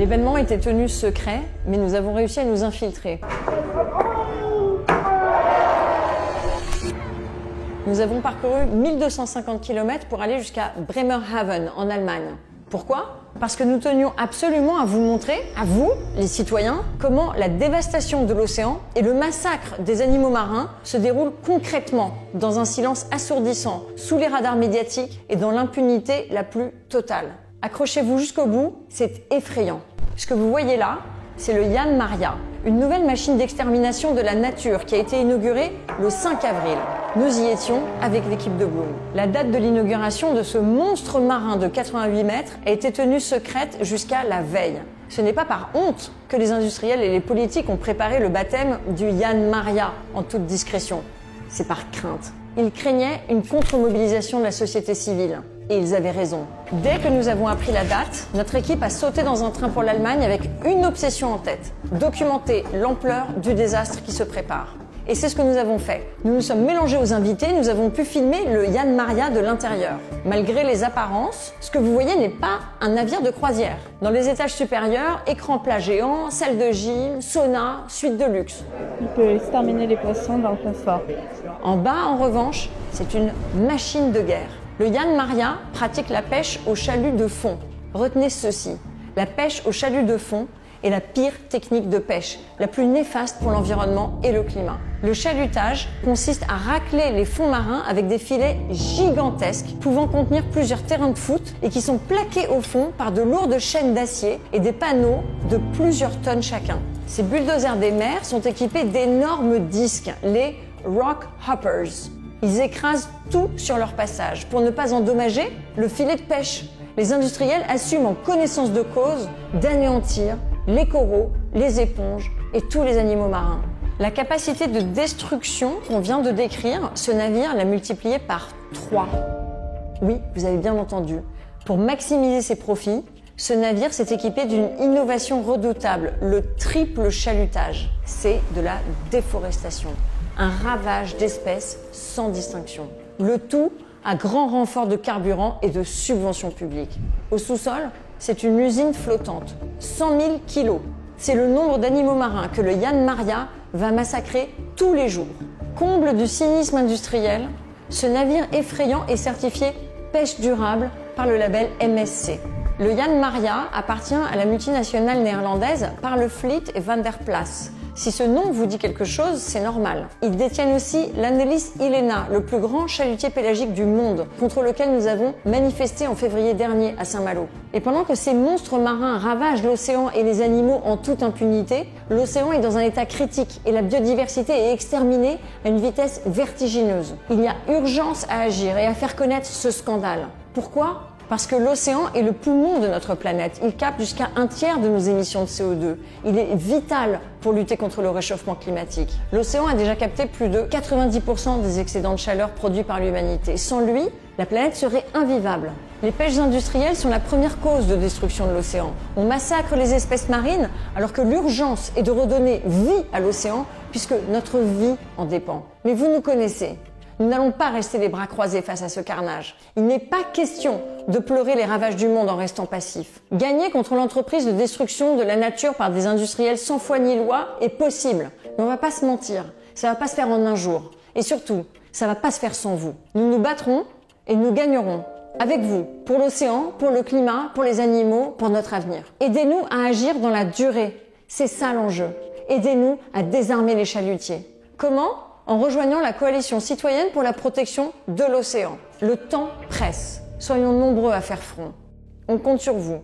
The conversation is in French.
L'événement était tenu secret, mais nous avons réussi à nous infiltrer. Nous avons parcouru 1250 km pour aller jusqu'à Bremerhaven, en Allemagne. Pourquoi? Parce que nous tenions absolument à vous montrer, à vous, les citoyens, comment la dévastation de l'océan et le massacre des animaux marins se déroulent concrètement, dans un silence assourdissant, sous les radars médiatiques et dans l'impunité la plus totale. Accrochez-vous jusqu'au bout, c'est effrayant. Ce que vous voyez là, c'est le Jan Maria, une nouvelle machine d'extermination de la nature qui a été inaugurée le 5 avril. Nous y étions avec l'équipe de Bloom. La date de l'inauguration de ce monstre marin de 88 mètres a été tenue secrète jusqu'à la veille. Ce n'est pas par honte que les industriels et les politiques ont préparé le baptême du Jan Maria en toute discrétion. C'est par crainte. Ils craignaient une contre-mobilisation de la société civile. Et ils avaient raison. Dès que nous avons appris la date, notre équipe a sauté dans un train pour l'Allemagne avec une obsession en tête: documenter l'ampleur du désastre qui se prépare. Et c'est ce que nous avons fait. Nous nous sommes mélangés aux invités, nous avons pu filmer le Jan Maria de l'intérieur. Malgré les apparences, ce que vous voyez n'est pas un navire de croisière. Dans les étages supérieurs, écran plat géant, salle de gym, sauna, suite de luxe. Il peut exterminer les poissons dans le confort. En bas, en revanche, c'est une machine de guerre. Le Jan Maria pratique la pêche au chalut de fond. Retenez ceci, la pêche au chalut de fond est la pire technique de pêche, la plus néfaste pour l'environnement et le climat. Le chalutage consiste à racler les fonds marins avec des filets gigantesques pouvant contenir plusieurs terrains de foot et qui sont plaqués au fond par de lourdes chaînes d'acier et des panneaux de plusieurs tonnes chacun. Ces bulldozers des mers sont équipés d'énormes disques, les Rock Hoppers. Ils écrasent tout sur leur passage pour ne pas endommager le filet de pêche. Les industriels assument en connaissance de cause d'anéantir les coraux, les éponges et tous les animaux marins. La capacité de destruction qu'on vient de décrire, ce navire l'a multipliée par 3. Oui, vous avez bien entendu. Pour maximiser ses profits, ce navire s'est équipé d'une innovation redoutable, le triple chalutage. C'est de la déforestation. Un ravage d'espèces sans distinction. Le tout à grand renfort de carburant et de subventions publiques. Au sous-sol, c'est une usine flottante, 100 000 kilos. C'est le nombre d'animaux marins que le Jan Maria va massacrer tous les jours. Comble du cynisme industriel, ce navire effrayant est certifié pêche durable par le label MSC. Le Jan Maria appartient à la multinationale néerlandaise Parlefleet et Van der Plas. Si ce nom vous dit quelque chose, c'est normal. Ils détiennent aussi l'Annelies Ilena, le plus grand chalutier pélagique du monde, contre lequel nous avons manifesté en février dernier à Saint-Malo. Et pendant que ces monstres marins ravagent l'océan et les animaux en toute impunité, l'océan est dans un état critique et la biodiversité est exterminée à une vitesse vertigineuse. Il y a urgence à agir et à faire connaître ce scandale. Pourquoi ? Parce que l'océan est le poumon de notre planète. Il capte jusqu'à 1/3 de nos émissions de CO2. Il est vital pour lutter contre le réchauffement climatique. L'océan a déjà capté plus de 90% des excédents de chaleur produits par l'humanité. Sans lui, la planète serait invivable. Les pêches industrielles sont la première cause de destruction de l'océan. On massacre les espèces marines alors que l'urgence est de redonner vie à l'océan puisque notre vie en dépend. Mais vous nous connaissez. Nous n'allons pas rester les bras croisés face à ce carnage. Il n'est pas question de pleurer les ravages du monde en restant passif. Gagner contre l'entreprise de destruction de la nature par des industriels sans foi ni loi est possible. Mais on va pas se mentir, ça va pas se faire en un jour. Et surtout, ça va pas se faire sans vous. Nous nous battrons et nous gagnerons. Avec vous, pour l'océan, pour le climat, pour les animaux, pour notre avenir. Aidez-nous à agir dans la durée. C'est ça l'enjeu. Aidez-nous à désarmer les chalutiers. Comment ? En rejoignant la coalition citoyenne pour la protection de l'océan. Le temps presse. Soyons nombreux à faire front. On compte sur vous.